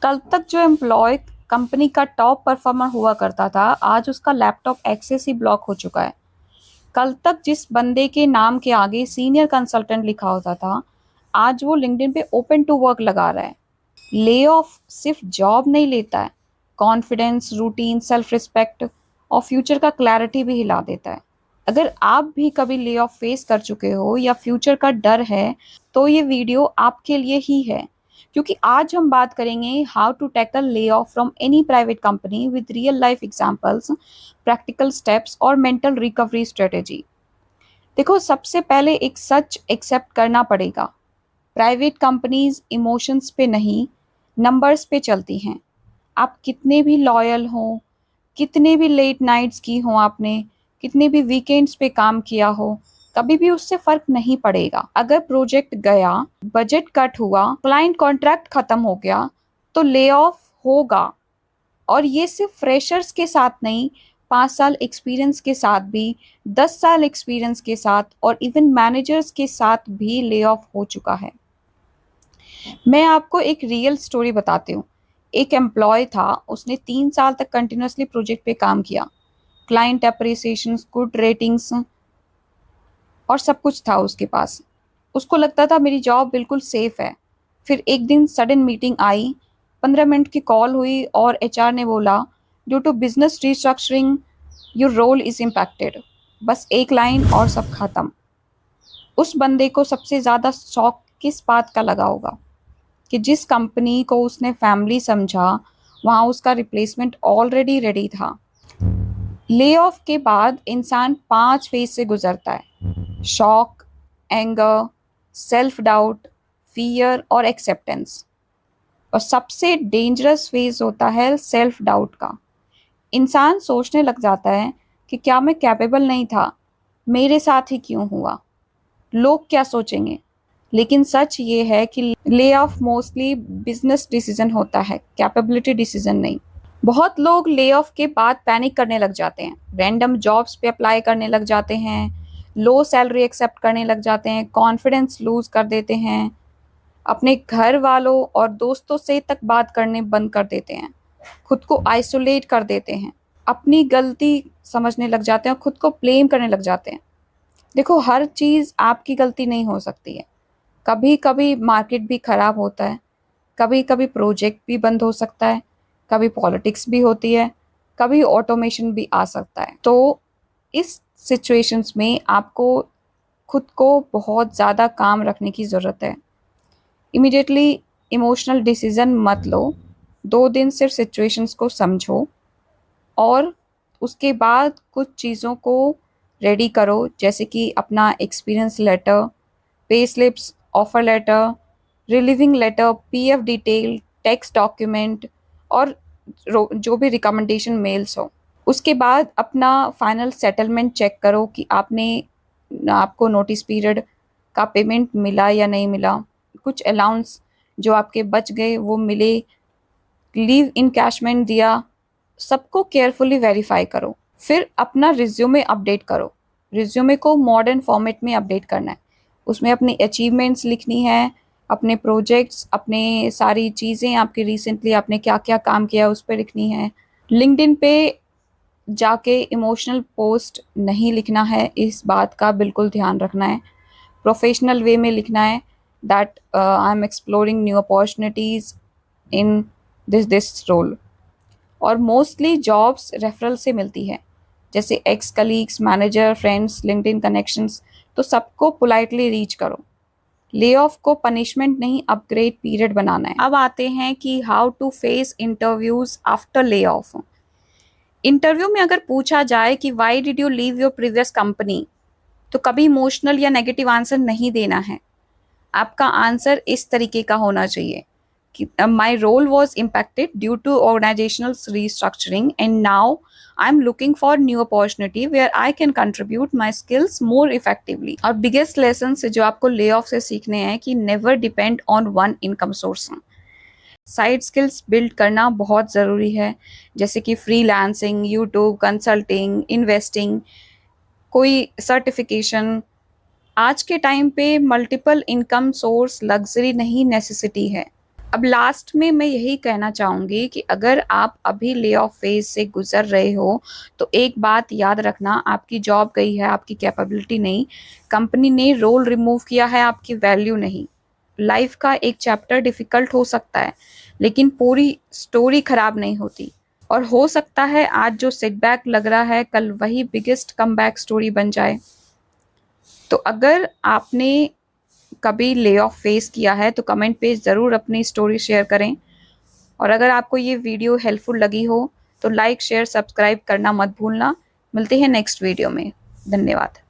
कल तक जो एम्प्लॉय कंपनी का टॉप परफॉर्मर हुआ करता था, आज उसका लैपटॉप एक्सेस ही ब्लॉक हो चुका है। कल तक जिस बंदे के नाम के आगे सीनियर कंसल्टेंट लिखा होता था, आज वो लिंक्डइन पे ओपन टू वर्क लगा रहा है। ले ऑफ सिर्फ जॉब नहीं लेता है, कॉन्फिडेंस, रूटीन, सेल्फ रिस्पेक्ट और फ्यूचर का क्लैरिटी भी हिला देता है। अगर आप भी कभी ले ऑफ फेस कर चुके हो या फ्यूचर का डर है, तो ये वीडियो आपके लिए ही है, क्योंकि आज हम बात करेंगे how to tackle lay off from any private company with real life examples, practical steps और मेंटल रिकवरी स्ट्रेटेजी। देखो, सबसे पहले एक सच एक्सेप्ट करना पड़ेगा। प्राइवेट कंपनीज इमोशंस पे नहीं, नंबर्स पे चलती हैं। आप कितने भी लॉयल हों, कितने भी लेट नाइट्स की हों आपने, कितने भी वीकेंड्स पे काम किया हो, कभी भी उससे फर्क नहीं पड़ेगा। अगर प्रोजेक्ट गया, बजट कट हुआ, क्लाइंट कॉन्ट्रैक्ट खत्म हो गया, तो ले ऑफ होगा। और ये सिर्फ फ्रेशर्स के साथ नहीं, 5 साल एक्सपीरियंस के साथ भी, 10 साल एक्सपीरियंस के साथ और इवन मैनेजर्स के साथ भी ले ऑफ हो चुका है। मैं आपको एक रियल स्टोरी बताती हूँ। एक एम्प्लॉय था, उसने 3 साल तक कंटिन्यूसली प्रोजेक्ट पे काम किया। क्लाइंट अप्रिसिएशन, गुड रेटिंग्स और सब कुछ था उसके पास। उसको लगता था मेरी जॉब बिल्कुल सेफ है। फिर एक दिन सडन मीटिंग आई, 15 मिनट की कॉल हुई और एचआर ने बोला, due to business restructuring your role is impacted. बस एक लाइन और सब खत्म। उस बंदे को सबसे ज़्यादा शॉक किस बात का लगा होगा कि जिस कंपनी को उसने फैमिली समझा, वहाँ उसका रिप्लेसमेंट ऑलरेडी रेडी था। ले ऑफ के बाद इंसान 5 फेज से गुजरता है: shock, anger, self doubt, fear और एक्सेप्टेंस। और सबसे डेंजरस फेज होता है सेल्फ डाउट का। इंसान सोचने लग जाता है कि क्या मैं कैपेबल नहीं था, मेरे साथ ही क्यों हुआ, लोग क्या सोचेंगे। लेकिन सच ये है कि lay off mostly business decision होता है, कैपेबिलिटी डिसीजन नहीं। बहुत लोग ले ऑफ के बाद पैनिक करने लग जाते हैं, रैंडम जॉब्स पे अप्लाई करने लग जाते हैं, लो सैलरी एक्सेप्ट करने लग जाते हैं, कॉन्फिडेंस लूज कर देते हैं, अपने घर वालों और दोस्तों से तक बात करने बंद कर देते हैं, खुद को आइसोलेट कर देते हैं, अपनी गलती समझने लग जाते हैं और खुद को ब्लेम करने लग जाते हैं। देखो, हर चीज़ आपकी गलती नहीं हो सकती है। कभी कभी मार्केट भी खराब होता है, कभी कभी प्रोजेक्ट भी बंद हो सकता है, कभी पॉलिटिक्स भी होती है, कभी ऑटोमेशन भी आ सकता है। तो इस सिचुएशंस में आपको खुद को बहुत ज़्यादा काम रखने की ज़रूरत है। इमीडिएटली इमोशनल डिसीजन मत लो। 2 दिन सिर्फ सिचुएशंस को समझो और उसके बाद कुछ चीज़ों को रेडी करो, जैसे कि अपना experience letter, pay slips, offer letter, relieving letter, PF detail, tax document और जो भी रिकमेंडेशन मेल्स हो। उसके बाद अपना फाइनल सेटलमेंट चेक करो कि आपको नोटिस पीरियड का पेमेंट मिला या नहीं मिला, कुछ अलाउंस जो आपके बच गए वो मिले, लीव इनकैशमेंट दिया, सबको केयरफुली वेरीफाई करो। फिर अपना रिज्यूमे अपडेट करो। रिज्यूमे को मॉडर्न फॉर्मेट में अपडेट करना है। उसमें अपनी अचीवमेंट्स लिखनी है, अपने प्रोजेक्ट्स, अपने सारी चीज़ें, आपके रिसेंटली आपने क्या क्या काम किया उस पर लिखनी है। लिंक्डइन पे जाके इमोशनल पोस्ट नहीं लिखना है, इस बात का बिल्कुल ध्यान रखना है। प्रोफेशनल वे में लिखना है that I am exploring new opportunities in this role. और मोस्टली जॉब्स रेफरल से मिलती है, जैसे ex colleagues, manager, friends, LinkedIn connections. तो सबको पोलाइटली रीच करो। ले ऑफ को पनिशमेंट नहीं, अपग्रेड पीरियड बनाना है। अब आते हैं कि how to face interviews after lay off. Interview में अगर पूछा जाए कि why did you leave your previous company, तो कभी इमोशनल या नेगेटिव आंसर नहीं देना है। आपका आंसर इस तरीके का होना चाहिए कि my role was impacted due to organisational restructuring and now I am looking for new opportunity where I can contribute my skills more effectively. और बिगेस्ट लेसन जो आपको ले ऑफ से सीखने हैं कि never depend on one income source. Side skills build करना बहुत ज़रूरी है, जैसे कि फ्रीलांसिंग, यूट्यूब, कंसल्टिंग, इन्वेस्टिंग, कोई सर्टिफिकेशन। आज के टाइम पे मल्टीपल इनकम सोर्स लग्जरी नहीं, नेसेसिटी है। अब लास्ट में मैं यही कहना चाहूँगी कि अगर आप अभी ले ऑफ फेज से गुजर रहे हो, तो एक बात याद रखना, आपकी जॉब गई है, आपकी कैपेबिलिटी नहीं, कंपनी ने रोल रिमूव किया है, आपकी वैल्यू नहीं। लाइफ का एक चैप्टर डिफिकल्ट हो सकता है, लेकिन पूरी स्टोरी खराब नहीं होती। और हो सकता है आज जो सेटबैक लग रहा है, कल वही बिगेस्ट कमबैक स्टोरी बन जाए। तो अगर आपने कभी ले ऑफ फेस किया है तो कमेंट पे ज़रूर अपनी स्टोरी शेयर करें। और अगर आपको ये वीडियो हेल्पफुल लगी हो तो लाइक शेयर सब्सक्राइब करना मत भूलना। मिलते हैं नेक्स्ट वीडियो में। धन्यवाद।